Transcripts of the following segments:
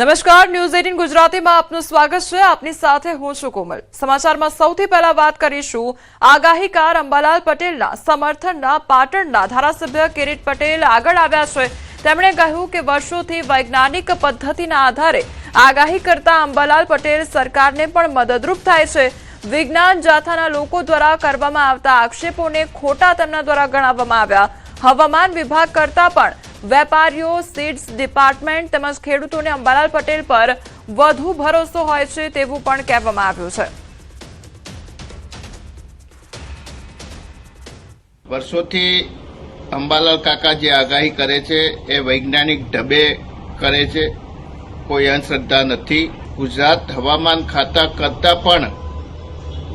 નમસ્કાર, ન્યૂઝ 18 ગુજરાતીમાં આપનું સ્વાગત છે। આપની સાથે હું છું કોમલ। સમાચારમાં સૌથી પહેલા વાત કરીશું આગાહીકાર અંબાલાલ પટેલના સમર્થનના પાટણના ધારાસભ્ય કિરીટ પટેલ આગળ આવ્યા છે। તેમણે કહ્યું કે વર્ષોથી વૈજ્ઞાનિક પદ્ધતિના આધારે આગાહી કરતા અંબાલાલ પટેલ સરકારને પણ મદદરૂપ થાય છે। વિજ્ઞાન જાથાના લોકો દ્વારા કરવામાં આવતા આક્ષેપોને ખોટા તેમના દ્વારા ગણાવવામાં આવ્યા। હવામાન વિભાગ કરતા પણ વેપારીઓ, સીડ્સ ડિપાર્ટમેન્ટ તેમજ ખેડૂતોને અંબાલાલ પટેલ પર વધુ ભરોસો હોય છે તેવું પણ કહેવામાં આવ્યું છે। વર્ષોથી અંબાલાલ કાકા જે આગાહી કરે છે એ વૈજ્ઞાનિક ઢબે કરે છે, કોઈ અંધશ્રદ્ધા નથી। ગુજરાત હવામાન ખાતા કરતા પણ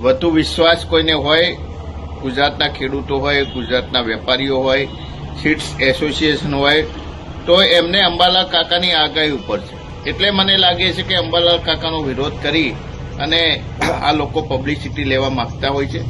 વધુ વિશ્વાસ કોઈને હોય, ગુજરાતના ખેડૂતો હોય, ગુજરાતના વેપારીઓ હોય, સીડ્સ એસોસિએશન હોય, તો એમને અંબાલાલ કાકાની આગાહી ઉપર છે। એટલે મને લાગે છે કે અંબાલાલ કાકાનો વિરોધ કરી અને આ લોકો પબ્લિસિટી લેવા માંગતા હોય છે।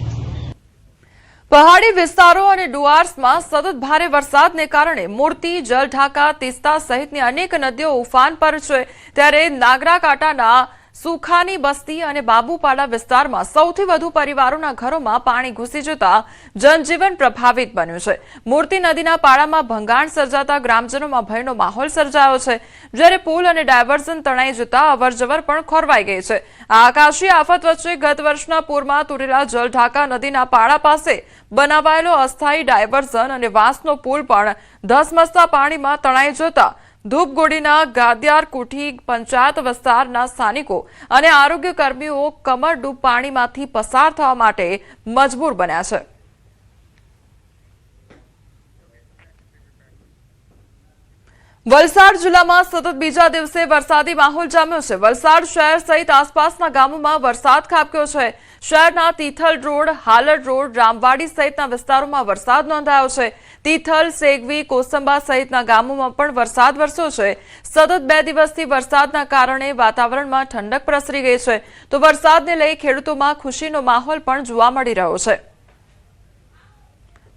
પહાડી વિસ્તારો અને ડુઆર્સમાં સતત ભારે વરસાદને કારણે મૂર્તિ, જલઢાકા, તીસ્તા સહિતની અનેક નદીઓ ઉફાન પર છે। ત્યારે નાગરાકાંટાના સુખાની બસ્તી અને બાબુપાડા વિસ્તારમાં સૌથી વધુ પરિવારોના ઘરોમાં પાણી ઘૂસી જતા જનજીવન પ્રભાવિત બન્યું છે। મૂર્તિ નદીના પાળામાં ભંગાણ સર્જાતા ગ્રામજનોમાં ભયનો માહોલ સર્જાયો છે, જ્યારે પુલ અને ડાયવર્ઝન તણાઈ જતા અવરજવર પણ ખોરવાઈ ગઈ છે। આ આકાશી આફત વચ્ચે ગત વર્ષના પૂરમાં તૂટેલા જલઢાકા નદીના પાળા પાસે બનાવાયેલો અસ્થાયી ડાયવર્ઝન અને વાંસનો પુલ પણ ધસમસતા પાણીમાં તણાઈ જતા ધૂપગોડીના ગાદિયાર કુઠી પંચાયત વિસ્તારના સ્થાનિકો અને આરોગ્ય કર્મીઓ કમરડૂબ પાણીમાંથી પસાર થવા માટે મજબૂર બન્યા છે। વલસાડ જિલ્લામાં સતત બીજા દિવસે વરસાદી માહોલ જામ્યો છે। વલસાડ શહેર સહિત આસપાસના ગામોમાં વરસાદ ખાબક્યો છે। શહેરના તિથલ રોડ, હાલડ રોડ, રામવાડી સહિતના વિસ્તારોમાં વરસાદ નોંધાયો છે। તિથલ, સેગવી, કોસંબા સહિતના ગામોમાં પણ વરસાદ વરસ્યો છે। સતત 2 દિવસથી વરસાદના કારણે વાતાવરણમાં ઠંડક પ્રસરી ગઈ છે, તો વરસાદને લઈ ખેડૂતોમાં ખુશીનો માહોલ પણ જોવા મળી રહ્યો છે।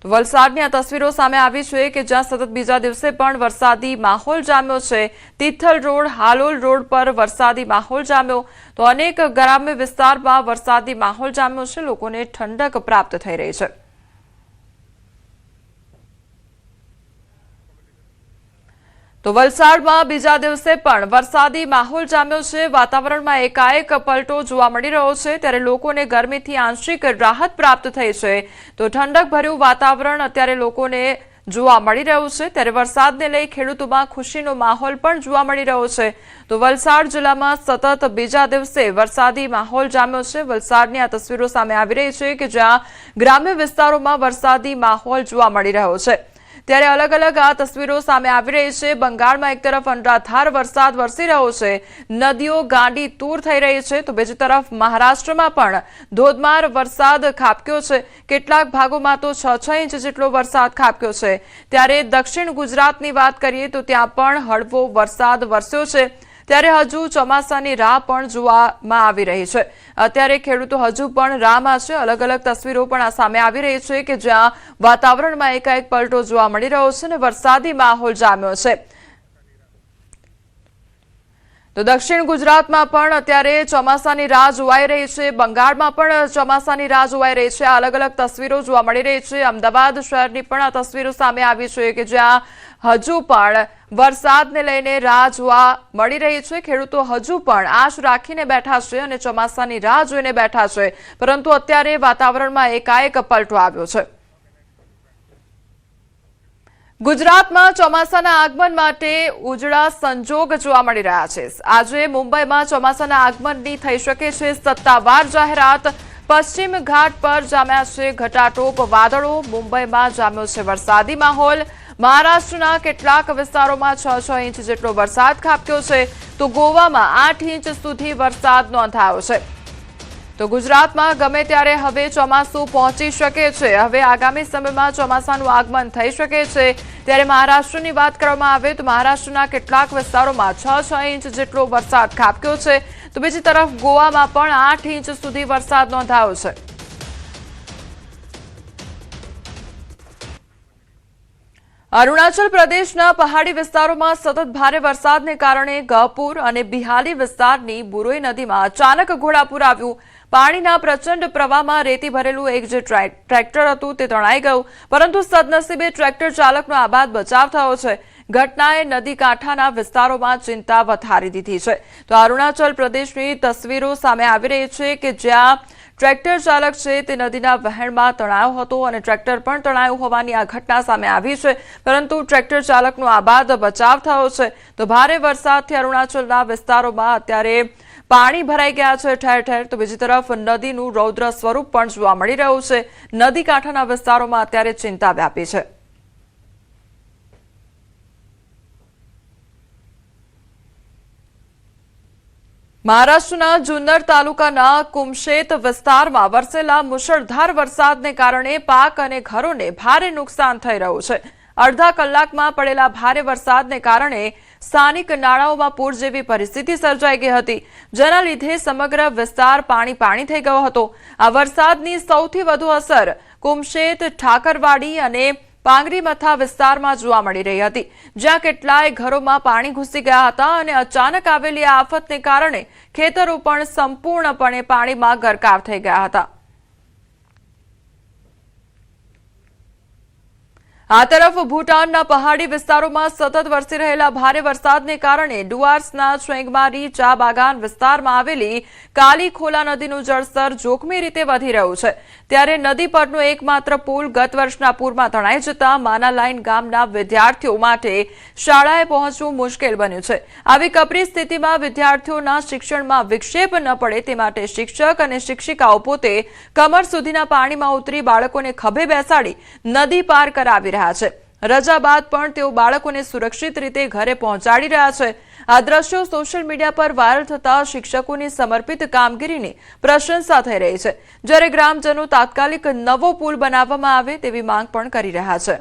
તો વલસાડની આ તસવીરો સામે આવી છે કે જ્યાં સતત બીજા દિવસે પણ વરસાદી માહોલ જામ્યો છે। તિથલ રોડ, હાલોલ રોડ પર વરસાદી માહોલ જામ્યો, તો અનેક ગ્રામ્ય વિસ્તારમાં વરસાદી માહોલ જામ્યો છે। લોકોને ઠંડક પ્રાપ્ત થઈ રહી છે। તો વલસાડમાં બીજા દિવસે પણ વરસાદી માહોલ જામ્યો છે। વાતાવરણમાં એકાએક પલટો જોવા મળી રહ્યો છે, ત્યારે લોકોને ગરમીથી આંશિક રાહત પ્રાપ્ત થઈ છે, તો ઠંડક ભર્યું વાતાવરણ અત્યારે લોકોને જોવા મળી રહ્યું છે। ત્યારે વરસાદને લઈ ખેડૂતોમાં ખુશીનો માહોલ પણ જોવા મળી રહ્યો છે। તો વલસાડ જિલ્લામાં સતત બીજા દિવસે વરસાદી માહોલ જામ્યો છે। વલસાડની આ તસવીરો સામે આવી રહી છે કે જ્યાં ગ્રામ્ય વિસ્તારોમાં વરસાદી માહોલ જોવા મળી રહ્યો છે। ત્યારે અલગ અલગ આ તસવીરો સામે આવી રહી છે। બંગાળમાં એક તરફ અનરાધાર વરસાદ વરસી રહ્યો છે, નદીઓ ગાંડી તૂર થઈ રહી છે, તો બીજી તરફ મહારાષ્ટ્રમાં પણ ધોધમાર વરસાદ ખાબક્યો છે। કેટલાક ભાગોમાં તો 6 ઇંચ જેટલો વરસાદ ખાબક્યો છે। ત્યારે દક્ષિણ ગુજરાતની વાત કરીએ તો ત્યાં પણ હળવો વરસાદ વરસ્યો છે। ત્યારે હજુ ચોમાસાની રાહ પણ જોવામાં આવી રહી છે। અત્યારે ખેડૂતો હજુ પણ રાહમાં છે। અલગ અલગ તસવીરો પણ આ સામે આવી રહી છે કે જ્યાં વાતાવરણમાં એકાએક પલટો જોવા મળી રહ્યો છે અને વરસાદી માહોલ જામ્યો છે। તો દક્ષિણ ગુજરાતમાં પણ અત્યારે ચોમાસાની રાહ જોવાઈ રહી છે। બંગાળમાં પણ ચોમાસાની રાહ જોવાઈ રહી છે। અલગ અલગ તસવીરો જોવા મળી રહી છે। અમદાવાદ શહેરની પણ આ તસવીરો સામે આવી છે કે જ્યાં હજુ પણ વરસાદને લઈને રાહ જોવા મળી રહી છે। ખેડૂતો હજુ પણ આશ રાખીને બેઠા છે અને ચોમાસાની રાહ જોઈને બેઠા છે, પરંતુ અત્યારે વાતાવરણમાં એકાએક પલટો આવ્યો છે। ગુજરાતમાં ચોમાસાના આગમન માટે ઉજળા સંજોગ જોવા મળી રહ્યા છે। આજે મુંબઈમાં ચોમાસાના આગમનની થઈ શકે છે સત્તાવાર જાહેરાત। પશ્ચિમ ઘાટ પર જામ્યા છે ઘટાટોપ વાદળો, મુંબઈમાં જામ્યો છે વરસાદી માહોલ। મહારાષ્ટ્રના કેટલાક વિસ્તારોમાં 6 ઇંચ જેટલો વરસાદ ખાબક્યો છે, તો ગોવામાં 8 ઇંચ સુધી વરસાદ નોંધાયો છે। તો ગુજરાતમાં ગમે ત્યારે હવે ચોમાસું પહોંચી શકે છે। હવે આગામી સમયમાં ચોમાસાનું આગમન થઈ શકે છે। ત્યારે મહારાષ્ટ્રની વાત કરવામાં આવે તો મહારાષ્ટ્રના કેટલાક વિસ્તારોમાં 6 ઇંચ જેટલો વરસાદ ખાબક્યો છે, તો બીજી તરફ ગોવામાં પણ 8 ઇંચ સુધી વરસાદ નોંધાયો છે। અરુણાચલ પ્રદેશના પહાડી વિસ્તારોમાં સતત ભારે વરસાદને કારણે ગહપુર અને બિહાલી વિસ્તારની બુરોઈ નદીમાં અચાનક ઘોડાપૂર આવ્યું. પાણીના પ્રચંડ પ્રવાહમાં રેતી ભરેલું એક જે ટ્રેક્ટર હતું તે તણાઈ ગયું, પરંતુ સદનસીબે ટ્રેક્ટર ચાલકનો આબાદ બચાવ થયો છે. ઘટનાએ નદી કાંઠાના વિસ્તારોમાં ચિંતા વધારી દીધી છે. તો અરુણાચલ પ્રદેશની તસવીરો સામે આવી રહી છે કે જ્યાં ટ્રેક્ટર ચાલક છે તે નદીના વહેણમાં તણાયો હતો અને ટ્રેક્ટર પણ તણાયું હોવાની આ ઘટના સામે આવી છે, પરંતુ ટ્રેક્ટર ચાલકનો આબાદ બચાવ થયો છે. તો ભારે વરસાદથી અરુણાચલના વિસ્તારોમાં અત્યારે પાણી ભરાઈ ગયા છે ઠેર ઠેર. તો બીજી તરફ નદીનું રૌદ્ર સ્વરૂપ પણ જોવા મળી રહ્યું છે. નદી કાંઠાના વિસ્તારોમાં અત્યારે ચિંતા વ્યાપી છે. મહારાષ્ટ્રના જુન્નર તાલુકાના કુમશેત વિસ્તારમાં વરસેલા મુશળધાર વરસાદને કારણે પાક અને ઘરોને ભારે નુકસાન થઈ રહ્યું છે. અડધા કલાકમાં પડેલા ભારે વરસાદને કારણે સ્થાનિક નાળાઓમાં પૂર જેવી પરિસ્થિતિ સર્જાઈ ગઈ હતી, જેના લીધે સમગ્ર વિસ્તાર પાણી થઈ ગયો હતો. આ વરસાદની સૌથી વધુ અસર કુમશેત, ઠાકરવાડી અને પાંગરી મથા વિસ્તારમાં જોવા મળી રહી હતી, જ્યાં કેટલાય ઘરોમાં પાણી ઘૂસી ગયા હતા અને અચાનક આવેલી આ આફતને કારણે ખેતરો પણ સંપૂર્ણપણે પાણીમાં ગરકાવ થઈ ગયા હતા. આ તરફ ભૂટાનના પહાડી વિસ્તારોમાં સતત વરસી રહેલા ભારે વરસાદને કારણે ડુઆર્સના ચોંગમારી ચા બાગાન વિસ્તારમાં આવેલી કાલી ખોલા નદીનું જળસ્તર જોખમી રીતે વધી રહ્યું છે. ત્યારે નદી પરનો એકમાત્ર પુલ ગત વર્ષના પૂરમાં તણાઈ જતા માના લાઈન ગામના વિદ્યાર્થીઓ માટે શાળાએ પહોંચવું મુશ્કેલ બન્યું છે. આવી કપરી સ્થિતિમાં વિદ્યાર્થીઓના શિક્ષણમાં વિક્ષેપ ન પડે તે માટે શિક્ષક અને શિક્ષિકાઓ પોતે કમર સુધીના પાણીમાં ઉતરી બાળકોને ખભે બેસાડી નદી પાર કરાવી રહ્યા છે. રજા બાદ પણ તેઓ બાળકોને સુરક્ષિત રીતે ઘરે પહોંચાડી રહ્યા છે. આ દ્રશ્યો સોશિયલ મીડિયા પર વાયરલ થતા શિક્ષકોની સમર્પિત કામગીરીની પ્રશંસા થઈ રહી છે, જ્યારે ગ્રામજનો તાત્કાલિક નવો પુલ બનાવવામાં આવે તેવી માંગ પણ કરી રહ્યા છે.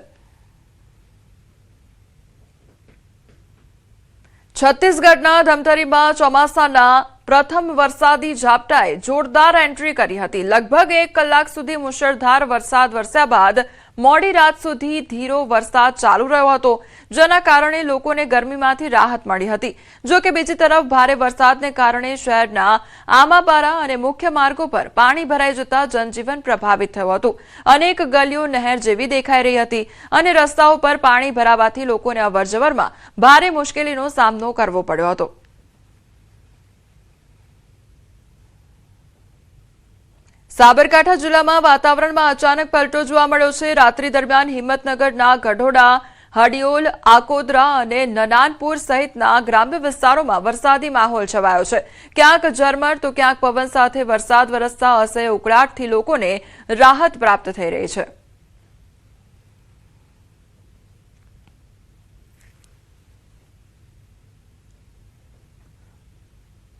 છત્તીસગઢના ધમતરીમાં ચોમાસાના પ્રથમ વરસાદી ઝાપટાએ જોરદાર એન્ટ્રી કરી હતી. લગભગ 1 કલાક સુધી મુશળધાર વરસાદ વરસ્યા બાદ મોડી રાત સુધી ધીરો વરસાદ ચાલુ રહ્યો હતો, જેના કારણે લોકોને ગરમીમાંથી રાહત મળી હતી. જો કે બીજી તરફ ભારે વરસાદને કારણે શહેરના આમાપારા અને મુખ્ય માર્ગો પર પાણી ભરાઈ જતા જનજીવન પ્રભાવિત થયું હતું. અનેક ગલીઓ નહેર જેવી દેખાઈ રહી હતી અને રસ્તાઓ પર પાણી ભરાવાથી લોકોને અવરજવરમાં ભારે મુશ્કેલીનો સામનો કરવો પડ્યો હતો. સાબરકાંઠા જિલ્લામાં વાતાવરણમાં અચાનક પલટો જોવા મળ્યો છે. રાત્રિ દરમિયાન હિંમતનગરના ગઢોડા, હડિયોલ, આકોદરા અને નનાનપુર સહિતના ગ્રામ્ય વિસ્તારોમાં વરસાદી માહોલ છવાયો છે. ક્યાંક ઝરમર તો ક્યાંક પવન સાથે વરસાદ વરસતા અસહ્ય ઉકળાટથી લોકોને રાહત પ્રાપ્ત થઈ રહી છે.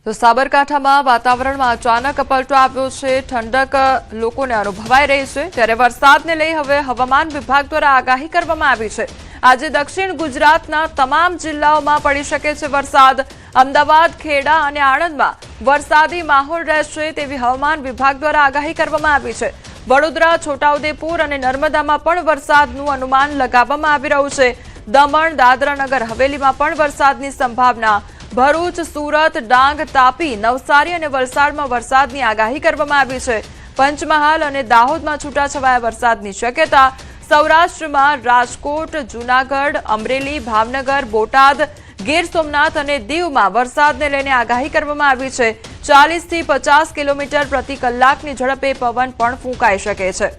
તો સાબરકાંઠામાં વાતાવરણમાં અચાનક પલટો આવ્યો છે. ઠંડક લોકોને અનુભવાઈ રહી છે. ત્યારે વરસાદને લઈ હવે હવામાન વિભાગ દ્વારા આગાહી કરવામાં આવી છે. આજે દક્ષિણ ગુજરાતના તમામ જિલ્લાઓમાં પડી શકે છે વરસાદ. અમદાવાદ, ખેડા અને આણંદમાં વરસાદી માહોલ રહેશે તેવી હવામાન વિભાગ દ્વારા આગાહી કરવામાં આવી છે. વડોદરા, છોટાઉદેપુર અને નર્મદામાં પણ વરસાદનું અનુમાન લગાવવામાં આવી રહ્યું છે. દમણ, દાદરા નગર હવેલીમાં પણ વરસાદની સંભાવના. ભરૂચ, સુરત, ડાંગ, તાપી, નવસારી અને વલસાડમાં વરસાદની આગાહી કરવામાં આવી છે. પંચમહાલ અને દાહોદમાં છૂટાછવાયા વરસાદની શક્યતા. સૌરાષ્ટ્રમાં રાજકોટ, જૂનાગઢ, અમરેલી, ભાવનગર, બોટાદ, ગીર સોમનાથ અને દીવમાં વરસાદને લઈને આગાહી કરવામાં આવી છે. 40 થી 50 કિલોમીટર પ્રતિ કલાકની ઝડપે પવન પણ ફૂંકાઈ શકે છે.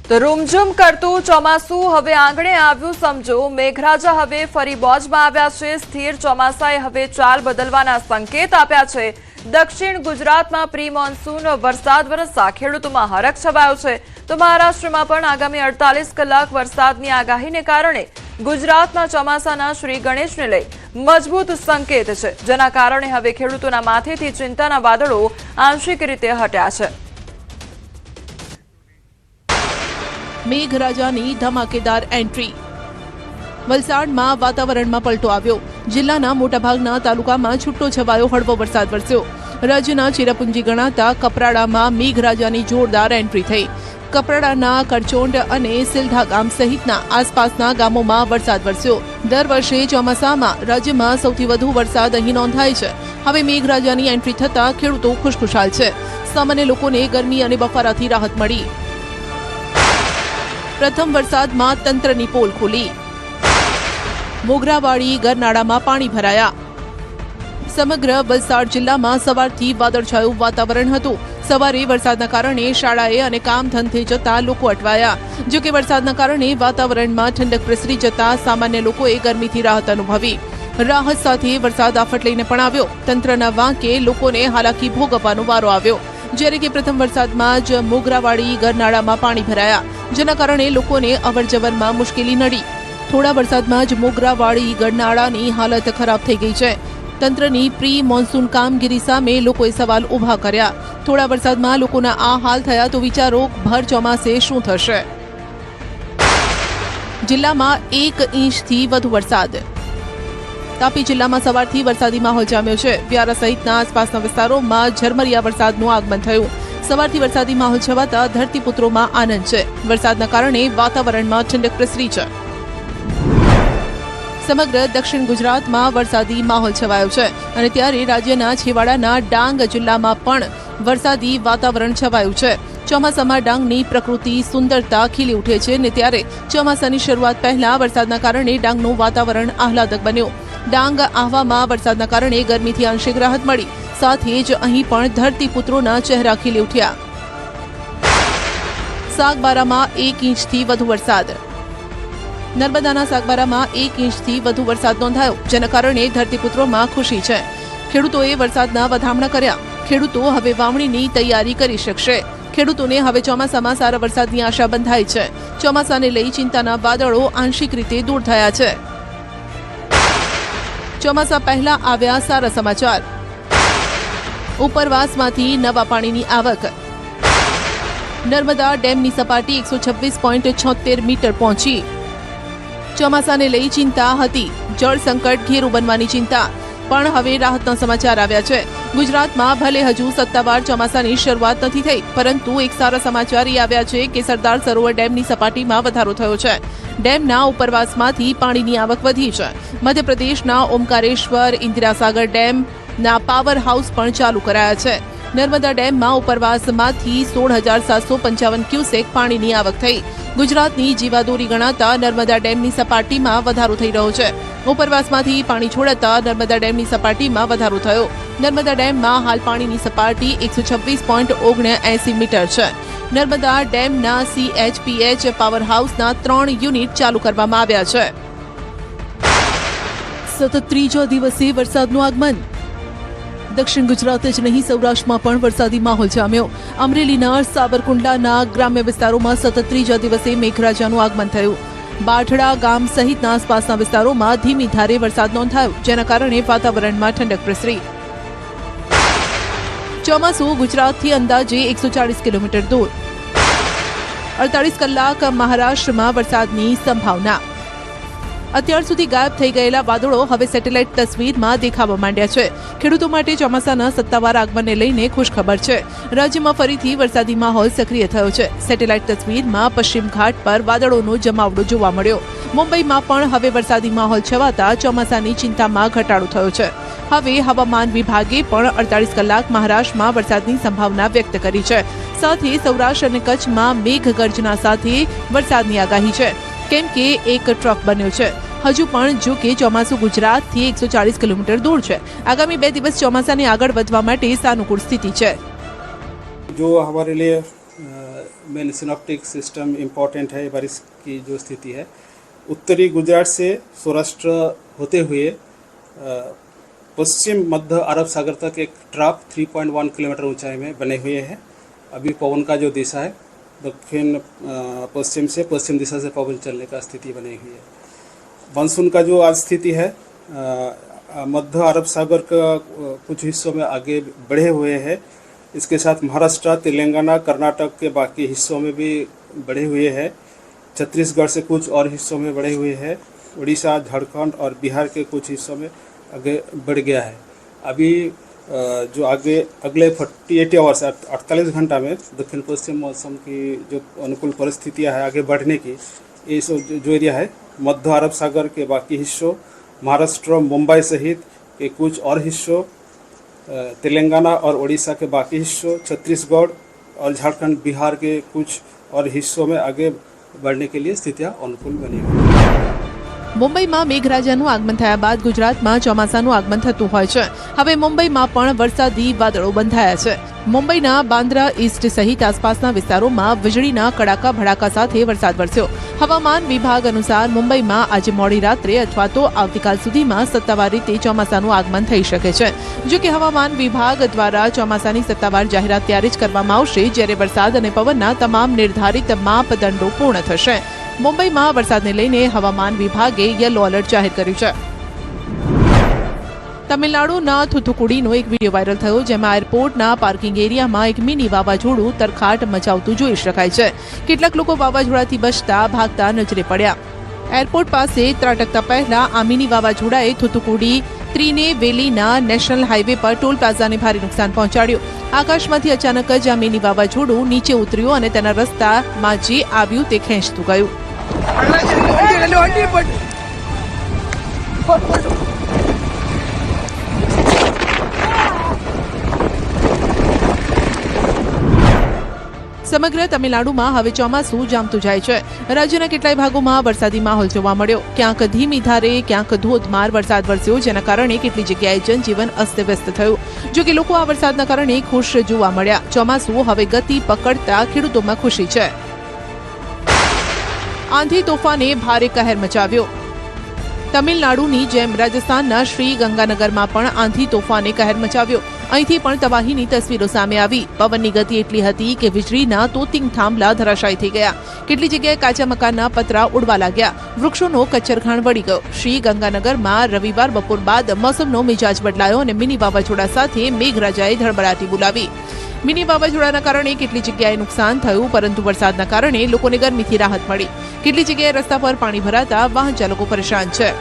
તો રૂમઝૂમ કરતું ચોમાસું હવે આંગણે આવ્યું સમજો. મેઘરાજા હવે ફરી બોજમાં આવ્યા છે. સ્થિર ચોમાસાએ હવે ચાલ બદલવાના સંકેત આપ્યા છે. દક્ષિણ ગુજરાતમાં પ્રી મોન્સૂન વરસાદ વરસતા ખેડૂતોમાં હરખ છવાયો છે. તો મહારાષ્ટ્રમાં પણ આગામી 48 કલાક વરસાદની આગાહીને કારણે ગુજરાતમાં ચોમાસાના શ્રી ગણેશને લઈ મજબૂત સંકેત છે, જેના કારણે હવે ખેડૂતોના માથેથી ચિંતાના વાદળો આંશિક રીતે હટ્યા છે. મેઘરાજાની ધમાકેદાર એન્ટ્રી. વલસાડમાં વાતાવરણમાં પલટો આવ્યો. જિલ્લાના મોટાભાગના તાલુકામાં છૂટો છવાયો હળવો વરસાદ વરસ્યો. રાજ્યના ચેરાપુંજી ગણાતા કપરાડામાં મેઘરાજાની જોરદાર એન્ટ્રી થઈ. કપરાડાના કરચોંડ અને સિલધા ગામ સહિતના આસપાસના ગામોમાં વરસાદ વરસ્યો. દર વર્ષે ચોમાસામાં રાજ્યમાં સૌથી વધુ વરસાદ અહીં નોંધાય છે. હવે મેઘરાજાની એન્ટ્રી થતાં ખેડૂતો ખુશખુશાલ છે. સામાન્ય લોકોને ગરમી અને બફારાથી રાહત મળી. પ્રથમ વરસાદમાં તંત્રની પોલ ખુલી. મોગરાવાડી ગરનાળામાં પાણી ભરાયા. સમગ્ર વલસાડ જિલ્લામાં સવારથી વાદળછાયું વાતાવરણ હતું. સવારે વરસાદના કારણે શાળાએ અને કામ ધંધે જતા લોકો અટવાયા. જો કે વરસાદના કારણે વાતાવરણમાં ઠંડક પ્રસરી જતા સામાન્ય લોકોએ ગરમીથી રાહત અનુભવી. રાહત સાથે વરસાદ આફત લઈને પણ આવ્યો. તંત્રના વાંકે લોકોને હાલાકી ભોગવવાનો વારો આવ્યો. જ્યારે કે પ્રથમ વરસાદમાં જ મોગરાવાડી ગરનાળામાં પાણી ભરાયા, જેના કારણે લોકોને અવરજવરમાં મુશ્કેલી નડી. થોડા વરસાદમાં જ મોગરાવાડી ગરનાળાની હાલત ખરાબ થઈ ગઈ છે. તંત્રની પ્રી મોન્સૂન કામગીરી સામે લોકોએ સવાલ ઉભા કર્યા. થોડા વરસાદમાં લોકોના આ હાલ થયા તો વિચારો ભર ચોમાસે શું થશે. જિલ્લામાં 1 ઇંચથી વધુ વરસાદ. તાપી જિલ્લામાં સવારથી વરસાદી માહોલ જામ્યો છે. વ્યારા સહિતના આસપાસના વિસ્તારોમાં ઝરમરિયા વરસાદનું આગમન થયું. સવારથી વરસાદી માહોલ છવાતા ધરતીપુત્રોમાં આનંદ છે. વરસાદના કારણે વાતાવરણમાં ઠંડક પ્રસરી છે. સમગ્ર દક્ષિણ ગુજરાતમાં વરસાદી માહોલ છવાયો છે અને ત્યારે રાજ્યના છેવાડાના ડાંગ જિલ્લામાં પણ વરસાદી વાતાવરણ છવાયું છે. ચોમાસામાં ડાંગની પ્રકૃતિ સુંદરતા ખીલી ઉઠે છે ને ત્યારે ચોમાસાની શરૂઆત પહેલા વરસાદના કારણે ડાંગનું વાતાવરણ આહલાદક બન્યું. ડાંગ આહવામાં વરસાદના કારણે ગરમીથી આંશિક રાહત મળી. સાથે જ અહીં પણ ધરતીપુત્રોના ચહેરા ખીલી ઉઠ્યા. સાગબારામાં 1 ઇંચથી વધુ વરસાદ. નર્મદાના સાગબારામાં 1 ઇંચથી વધુ વરસાદ નોંધાયો, જેના કારણે ધરતીપુત્રોમાં ખુશી છે. ખેડૂતોએ વરસાદના વધામણા કર્યા. ખેડૂતો હવે વાવણીની તૈયારી કરી શકશે. ખેડૂતોને હવે ચોમાસામાં સારા વરસાદની આશા બંધાઈ છે. ચોમાસાને લઈ ચિંતાના વાદળો આંશિક રીતે દૂર થયા છે. ચોમાસા પહેલા આવ્યા સારા સમાચાર. ઉપરવાસમાંથી નવા પાણીની આવક. નર્મદા ડેમની સપાટી 126.76 મીટર પહોંચી. ચોમાસાને લઈ ચિંતા હતી. જળ સંકટ ઘેરું બનવાની ચિંતા, પણ હવે રાહતના સમાચાર આવ્યા છે. ગુજરાતમાં ભલે હજુ સત્તાવાર ચોમાસાની શરૂઆત નથી થઈ, પરંતુ એક સારા સમાચાર એ આવ્યા છે કે સરદાર સરોવર ડેમની સપાટીમાં વધારો થયો છે. ડેમના ઉપરવાસમાંથી પાણીની આવક વધી છે. મધ્યપ્રદેશના ઓમકારેશ્વર ઇન્દિરાસાગર ડેમના પાવર હાઉસ પણ ચાલુ કરાયા છે. નર્મદા ડેમમાં ઉપરવાસમાંથી 16,755 ક્યુસેક પાણીની આવક થઈ. ગુજરાતની જીવાદોરી ગણાતા નર્મદા ડેમની સપાટીમાં વધારો થઈ રહ્યો છે. ઉપરવાસમાંથી પાણી છોડાતા નર્મદા ડેમની સપાટીમાં વધારો થયો. નર્મદા ડેમમાં હાલ પાણીની સપાટી 126.79 મીટર છે. નર્મદા ડેમના CHPH પાવર હાઉસના 3 યુનિટ ચાલુ કરવામાં આવ્યા છે. સતત ત્રીજા દિવસે વરસાદનું આગમન. દક્ષિણ ગુજરાત જ નહીં, સૌરાષ્ટ્રમાં પણ વરસાદી માહોલ જામ્યો. અમરેલીના સાવરકુંડલાના ગ્રામ્ય વિસ્તારોમાં સતત ત્રીજા દિવસે મેઘરાજાનું આગમન થયું. બાઠડા ગામ સહિતના આસપાસના વિસ્તારોમાં ધીમી ધારે વરસાદ નોંધાયો, જેના કારણે વાતાવરણમાં ઠંડક પ્રસરી. ચોમાસું ગુજરાતથી અંદાજે 140 કિલોમીટર દૂર. 48 કલાક મહારાષ્ટ્રમાં વરસાદની સંભાવના. અત્યાર સુધી ગાયબ થઈ ગયેલા વાદળો હવે સેટેલાઇટ તસવીરમાં દેખાવા માંડ્યા છે. ખેડૂતો માટે ચોમાસાના સત્તાવાર આગમનને લઈને ખુશખબર છે. રાજ્યમાં ફરીથી વરસાદી માહોલ સક્રિય થયો છે. સેટેલાઇટ તસવીરમાં પશ્ચિમ ઘાટ પર વાદળોનો જમાવડો જોવા મળ્યો. મુંબઈમાં પણ હવે વરસાદી માહોલ છવાતા ચોમાસાની ચિંતામાં ઘટાડો થયો છે. હવે હવામાન વિભાગે પણ 48 કલાક મહારાષ્ટ્રમાં વરસાદની સંભાવના વ્યક્ત કરી છે. સાથે સૌરાષ્ટ્ર અને કચ્છમાં મેઘગર્જના સાથે વરસાદની આગાહી છે, કેમ કે એક ટ્રફ બન્યો છે. હજુ પણ જો કે ચોમાસું ગુજરાતથી 140 કિલોમીટર દૂર છે. આગામી 2 દિવસ ચોમાસાને આગળ વધવા માટે સાનુકૂળ સ્થિતિ છે. जो हमारे लिए मेन सिनॉप्टिक सिस्टम इम्पोर्टेंट है बारिश की जो स्थिति है, उत्तरी गुजरात से सौराष्ट्र होते हुए पश्चिम मध्य अरब सागर तक एक ट्रफ 3.1 किलोमीटर ऊंचाई में बने हुए हैं. अभी पवन का जो दिशा है दक्षिण पश्चिम से पश्चिम दिशा से पवन चलने का स्थिति बनी हुई है. मानसून का जो आज स्थिति है मध्य अरब सागर का कुछ हिस्सों में आगे बढ़े हुए हैं. इसके साथ महाराष्ट्र, तेलंगाना, कर्नाटक के बाकी हिस्सों में भी बढ़े हुए हैं. छत्तीसगढ़ से कुछ और हिस्सों में बढ़े हुए हैं. उड़ीसा, झारखंड और बिहार के कुछ हिस्सों में आगे बढ़ गया है। अभी जो आगे अगले 48 आवर्स 48 घंटा में दक्षिण पश्चिम मौसम की जो अनुकूल परिस्थितियां है आगे बढ़ने की, ये जो एरिया है मध्य अरब सागर के बाकी हिस्सों, महाराष्ट्र, मुंबई सहित के कुछ और हिस्सों, तेलंगाना और उड़ीसा के बाकी हिस्सों, छत्तीसगढ़ और झारखंड, बिहार के कुछ और हिस्सों में आगे बढ़ने के लिए स्थितियां अनुकूल बनी हुई है। મુંબઈમાં મેઘરાજાનું આગમન થયા બાદ ગુજરાતમાં ચોમાસાનું આગમન થતું હોય છે। હવે મુંબઈમાં પણ વરસાદી વાદળો બંધાયા છે। મુંબઈના બાંદ્રા ઈસ્ટ સહિત આસપાસના વિસ્તારોમાં વીજળીના કડાકા ભડાકા સાથે વરસાદ વરસ્યો। હવામાન વિભાગ અનુસાર મુંબઈમાં આજે મોડી રાત્રે અથવા તો આવતીકાલ સુધીમાં સત્તાવાર રીતે ચોમાસાનું આગમન થઈ શકે છે। જો કે હવામાન વિભાગ દ્વારા ચોમાસાની સત્તાવાર જાહેરાત ત્યારે જ કરવામાં આવશે જ્યારે વરસાદ અને પવનના તમામ નિર્ધારિત માપદંડો પૂર્ણ થશે। મુંબઈમાં વરસાદને લઈને હવામાન વિભાગે યલો એલર્ટ જાહેર કર્યું છે। તમિલનાડુના થુથુકુડીનો એક વિડીયો વાયરલ થયો જેમાં એરપોર્ટના પાર્કિંગ એરિયામાં એક મિની વાવાઝોડું તરખાટ મચાવતું જોઈ શકાય છે। કેટલાક લોકો વાવાઝોડાથી બચતા ભાગતા નજરે પડ્યા। એરપોર્ટ પાસે ત્રાટકતા પહેલા આ મિની વાવાઝોડાએ થુથુકુડી ત્રિનેવેલીના નેશનલ હાઈવે પર ટોલ પ્લાઝાને ભારે નુકસાન પહોંચાડ્યું। આકાશમાંથી અચાનક જ આ મિની વાવાઝોડું નીચે ઉતર્યું અને તેના રસ્તામાં જે આવ્યું તે ખેંચતું ગયું। સમગ્ર તમિલનાડુમાં હવે ચોમાસું જામતું જાય છે। રાજ્યના કેટલાય ભાગોમાં વરસાદી માહોલ જોવા મળ્યો। ક્યાંક ધીમી ધારે, ક્યાંક ધોધમાર વરસાદ વરસ્યો જેના કારણે કેટલી જગ્યાએ જનજીવન અસ્તવ્યસ્ત થયું। જો કે લોકો આ વરસાદના કારણે ખુશ જોવા મળ્યા। ચોમાસું હવે ગતિ પકડતા ખેડૂતોમાં ખુશી છે। આંધી તોફાને ભારે કહેર મચાવ્યો। તમિલનાડુની જેમ રાજસ્થાનના શ્રી ગંગાનગરમાં પણ આંધી તોફાને કહેર મચાવ્યો। અહીંથી પણ તબાહીની તસવીરો સામે આવી। પવનની ગતિ એટલી હતી કે વીજળીના તોતિંગ થાંભલા ધરાશાયી થઈ ગયા। કેટલી જગ્યાએ કાચા મકાનના પતરા ઉડવા લાગ્યા। વૃક્ષોનો કચ્છરઘાણ વળી ગયો। શ્રી ગંગાનગરમાં રવિવાર બપોર બાદ મોસમનો મિજાજ બદલાયો અને મિની વાવાઝોડા સાથે મેઘરાજાએ ધડબડાટી બોલાવી। મિની વાવાઝોડાના કારણે કેટલી જગ્યાએ નુકસાન થયું પરંતુ વરસાદના કારણે લોકોને ગરમીથી રાહત મળી। કેટલી જગ્યાએ રસ્તા પર પાણી ભરાતા વાહન ચાલકો પરેશાન છે।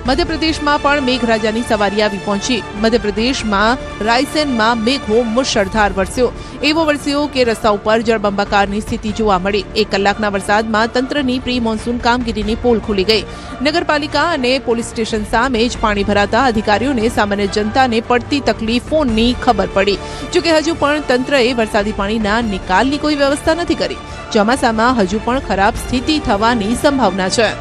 મધ્યપ્રદેશમાં પણ મેઘરાજાની સવારી આવી પહોંચી। મધ્યપ્રદેશમાં રાયસેનમાં મેઘો મુશળધાર વરસ્યો। એવો વરસ્યો કે રસ્તા ઉપર જળબંબાકારની સ્થિતિ જોવા મળી। 1 કલાકના વરસાદમાં તંત્રની પ્રી મોન્સૂન કામગીરીની પોલ ખુલી ગઈ। નગરપાલિકા અને પોલીસ સ્ટેશન સામે જ પાણી ભરાતા અધિકારીઓને સામાન્ય જનતાને પડતી તકલીફોની ખબર પડી। જોકે હજુ પણ તંત્રએ વરસાદી પાણીના નિકાલની કોઈ વ્યવસ્થા નથી કરી। ચોમાસામાં હજુ પણ ખરાબ સ્થિતિ થવાની સંભાવના છે।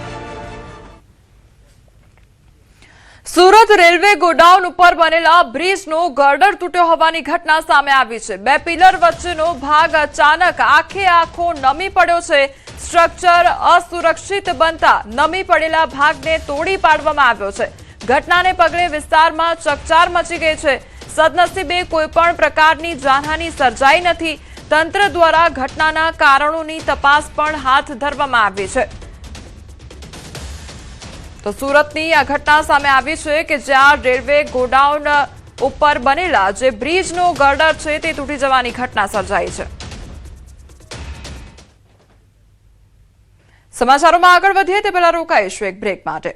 સુરત રેલવે ગોડાઉન ઉપર બનેલા બ્રિજનો ગર્ડર તૂટ્યો હોવાની ઘટના સામે આવી છે। 2 પિલર વચ્ચેનો ભાગ અચાનક આખે આખો નમી પડ્યો છે। સ્ટ્રક્ચર અસુરક્ષિત બનતા નમી પડેલા ભાગને તોડી પાડવામાં આવ્યો છે। ઘટનાને પગલે વિસ્તારમાં ચકચાર મચી ગઈ છે। સદનસીબે કોઈપણ પ્રકારની જાનહાનિ સર્જાઈ નથી। તંત્ર દ્વારા ઘટનાના કારણોની તપાસ પણ હાથ ધરવામાં આવી છે। તો સુરતની આ ઘટના સામે આવી છે કે જ્યાં રેલવે ગોડાઉન ઉપર બનેલા જે બ્રિજનો ગર્ડર છે તે તૂટી જવાની ઘટના સર્જાઈ છે। સમાચારોમાં આગળ વધીએ તે પહેલા રોકાઈશું એક બ્રેક માટે।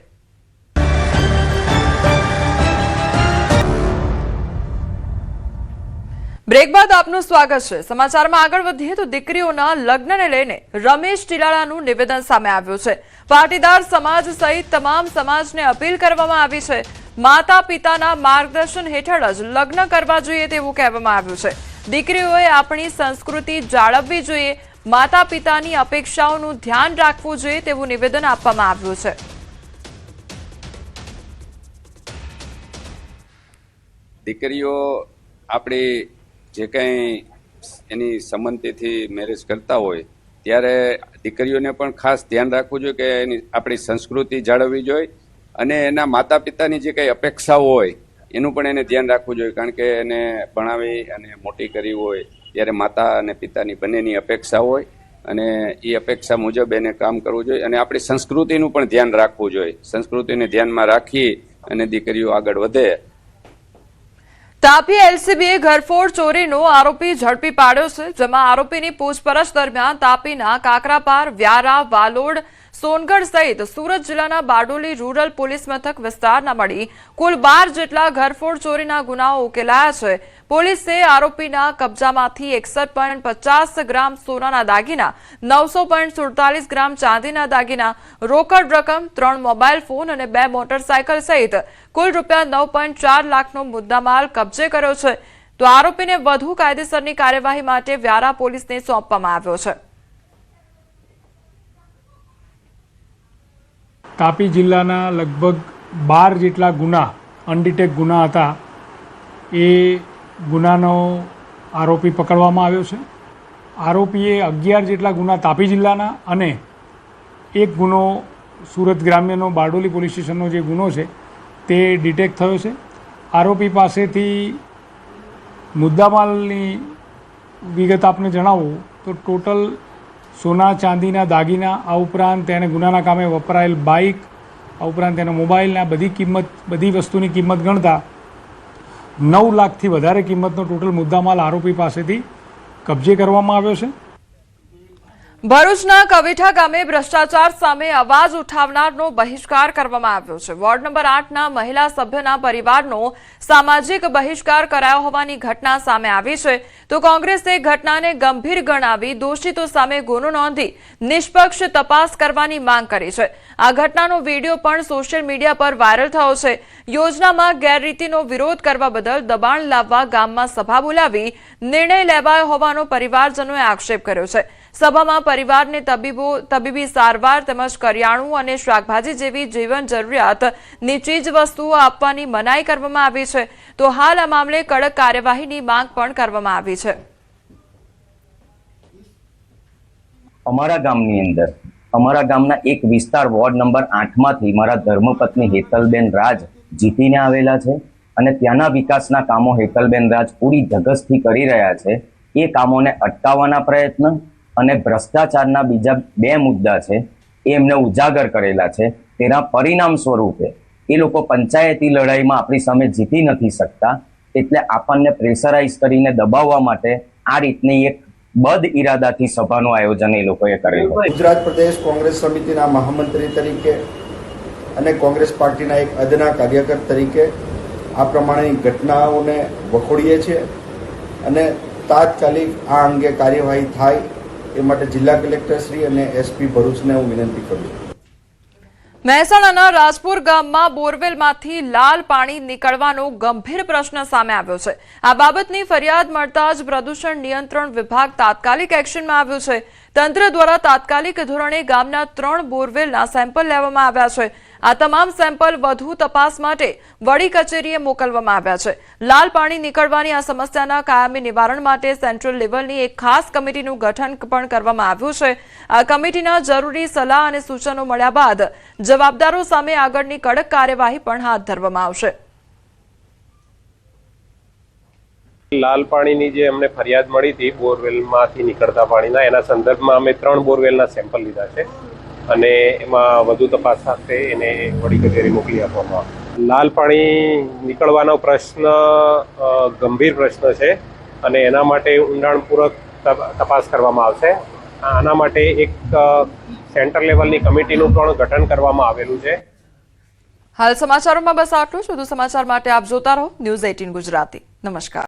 બ્રેક બાદ આપનું સ્વાગત છે। સમાચારમાં આગળ વધીએ તો દીકરીઓના લગ્નને લઈને રમેશ ટીલાળાનું નિવેદન સામે આવ્યું છે। પાટીદાર સમાજ સહિત તમામ સમાજને અપીલ કરવામાં આવી છે। માતા પિતાના માર્ગદર્શન હેઠળ જ લગ્ન કરવા જોઈએ તેવું કહેવામાં આવ્યું છે। દીકરીઓએ આપણી સંસ્કૃતિ જાળવવી જોઈએ। માતા પિતાની અપેક્ષાઓનું ધ્યાન રાખવું જોઈએ તેવું નિવેદન આપવામાં આવ્યું છે। દીકરીઓ આપણી જે કંઈ એની સંમતિથી મેરેજ કરતા હોય ત્યારે દીકરીઓને પણ ખાસ ધ્યાન રાખવું જોઈએ કે એની આપણી સંસ્કૃતિ જાળવવી જોઈએ અને એના માતા પિતાની જે કંઈ અપેક્ષાઓ હોય એનું પણ એને ધ્યાન રાખવું જોઈએ। કારણ કે એને ભણાવી અને મોટી કરી હોય ત્યારે માતા અને પિતાની બંનેની અપેક્ષા હોય અને એ અપેક્ષા મુજબ એને કામ કરવું જોઈએ અને આપણી સંસ્કૃતિનું પણ ધ્યાન રાખવું જોઈએ। સંસ્કૃતિને ધ્યાનમાં રાખી અને દીકરીઓ આગળ વધે। તાપી એલસીબીએ ઘરફોડ ચોરીનો આરોપી ઝડપી પાડ્યો છે। જેમાં આરોપીની પૂછપરછ દરમિયાન તાપીના કાકરાપાર, વ્યારા, વાલોડ સોનગઢ સહિત સુરત જિલ્લાના બારડોલી રૂરલ પોલીસ મથક વિસ્તારના મળી કુલ 12 જેટલા ઘરફોડ ચોરીના ગુનાઓ ઉકેલાયા છે। પોલીસે આરોપીના કબજામાંથી 61.50 ગ્રામ સોનાના દાગીના, 900.47 ગ્રામ ચાંદીના દાગીના, રોકડ રકમ, 3 મોબાઈલ ફોન અને 2 મોટરસાયકલ સહિત કુલ રૂપિયા 9.4 લાખનો મુદ્દામાલ કબજે કર્યો છે। તો આરોપીને વધુ કાયદેસરની કાર્યવાહી માટે વ્યારા પોલીસને સોંપવામાં આવ્યો છે। તાપી જિલ્લાના લગભગ 12 જેટલા ગુના અનડિટેક ગુના હતા। એ ગુનાનો આરોપી પકડવામાં આવ્યો છે। આરોપીએ 11 જેટલા ગુના તાપી જિલ્લાના અને એક ગુનો સુરત ગ્રામ્યનો બારડોલી પોલીસ સ્ટેશનનો જે ગુનો છે તે ડિટેક્ટ થયો છે। આરોપી પાસેથી મુદ્દામાલની વિગત આપને જણાવું તો ટોટલ સોના ચાંદીના દાગીના, આ ઉપરાંત તેને ગુનાના કામે વપરાયેલ બાઇક, આ ઉપરાંત તેનો મોબાઈલના બધી વસ્તુની કિંમત ગણતા 9 લાખથી વધારે કિંમતનો ટોટલ મુદ્દામાલ આરોપી પાસેથી કબજે કરવામાં આવ્યો છે। ભરૂચના કવિઠા ગામે ભ્રષ્ટાચાર સામે અવાજ ઉઠાવનારનો બહિષ્કાર કરવામાં આવ્યો છે। વોર્ડ નંબર 8ના મહિલા સભ્યના પરિવારનો સામાજિક બહિષ્કાર કરાયો હોવાની ઘટના સામે આવી છે। તો કોંગ્રેસે ઘટનાને ગંભીર ગણાવી દોષિતો સામે ગુનો નોંધી નિષ્પક્ષ તપાસ કરવાની માંગ કરી છે। આ ઘટનાનો વિડીયો પણ સોશિયલ મીડિયા પર વાયરલ થયો છે। યોજનામાં ગેરરીતિનો વિરોધ કરવા બદલ દબાણ લાવવા ગામમાં સભા બોલાવી નિર્ણય લેવાયો હોવાનો પરિવારજનોએ આક્ષેપ કર્યો છે। સભામાં પરિવારને તબીબી સારવાર તેમજ કરિયાણું અને શાકભાજી જેવી જીવન જરૂરિયાતની ચીજ વસ્તુઓ આપવાની મનાઈ કરવામાં આવી છે। તો હાલ આ મામલે કડક કાર્યવાહીની માંગ પણ કરવામાં આવી છે। અમારા ગામની અંદર અમારા ગામના એક વિસ્તાર વોર્ડ નંબર 8માંથી મારા ધર્મપત્ની હેતલબેન રાજ જીતીને આવેલા છે અને ત્યાંના વિકાસના કામો હેતલબેન રાજ પૂરી ધગશથી કરી રહ્યા છે। એ કામોને અટકાવવાના પ્રયત્ન અને ભ્રષ્ટાચારના બીજા 2 મુદ્દા છે એ એમને ઉજાગર કરેલા છે। તેના પરિણામ સ્વરૂપે એ લોકો પંચાયતી લડાઈમાં આપણી સામે જીતી નથી શકતા, એટલે આપણને પ્રેશરાઇઝ કરીને દબાવવા માટે આ રીતની એક બદ ઇરાદાથી સભાનું આયોજન એ લોકોએ કરેલું। ગુજરાત પ્રદેશ કોંગ્રેસ સમિતિના મહામંત્રી તરીકે અને કોંગ્રેસ પાર્ટીના એક અદના કાર્યકર તરીકે આ પ્રમાણેની ઘટનાઓને વખોડીએ છીએ અને તાત્કાલિક આ અંગે કાર્યવાહી થાય એ માટે જિલ્લા કલેક્ટર શ્રી અને એસપી ભરૂચને હું વિનંતી કરું છું। મહેસાણાના રાજપુર ગામમાં બોરવેલમાંથી લાલ પાણી નીકળવાનો ગંભીર પ્રશ્ન સામે આવ્યો છે। આ બાબતની ફરિયાદ મળતા જ પ્રદૂષણ નિયંત્રણ વિભાગ તાત્કાલિક એક્શનમાં આવ્યું છે। તંત્ર દ્વારા તાત્કાલિક ધોરણે ગામના 3 બોરવેલના સેમ્પલ લેવામાં આવ્યા છે। આ તમામ સેમ્પલ વધુ તપાસ માટે વડી કચેરીએ મોકલવામાં આવ્યા છે। લાલ પાણી નીકળવાની આ સમસ્યાના કાયમી નિવારણ માટે સેન્ટ્રલ લેવલની એક ખાસ કમિટીનું ગઠન પણ કરવામાં આવ્યું છે। આ કમિટીના જરૂરી સલાહ અને સૂચનો મળ્યા બાદ જવાબદારો સામે આગળની કડક કાર્યવાહી પણ હાથ ધરવામાં આવશે। લાલ પાણીની જે અમને ફરિયાદ મળી હતી બોરવેલમાંથી નીકળતા પાણીના, એના સંદર્ભમાં અમે 3 બોરવેલના સેમ્પલ લીધા છે અને એમાં વધુ તપાસ સાથે એને વડી કચેરી મોકલી આપવામાં આવે। લાલ પાણી નીકળવાનો પ્રશ્ન ગંભીર પ્રશ્ન છે અને એના માટે ઊંડાણપૂર્વક તપાસ કરવામાં આવશે। આના માટે એક સેન્ટર લેવલની કમિટીનું પણ ગઠન કરવામાં આવેલું છે। હાલ સમાચારોમાં બસ આટલું જ। વધુ સમાચાર માટે આપ જોતા રહો ન્યૂઝ 18 ગુજરાતી। નમસ્કાર।